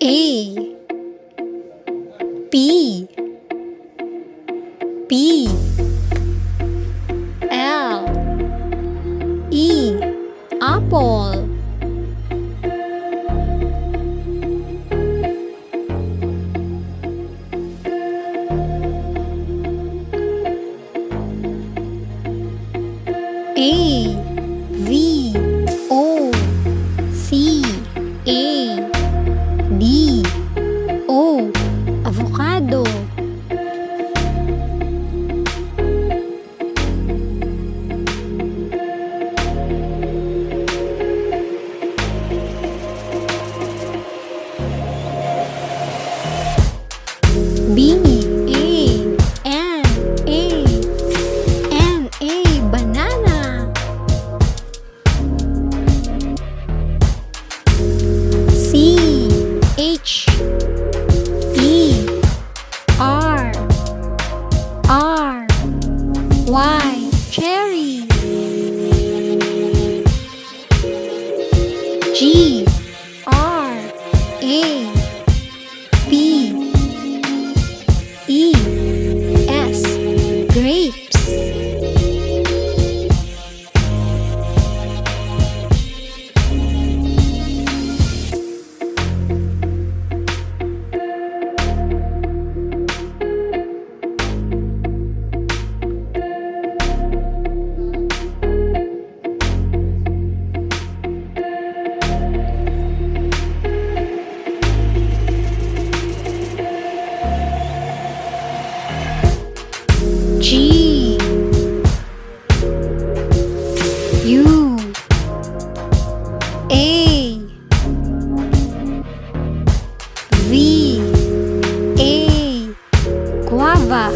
A B B L E apple A V O C A D O avocado B A banana C H E R Y cherry G R A P E S grapes G U A V A guava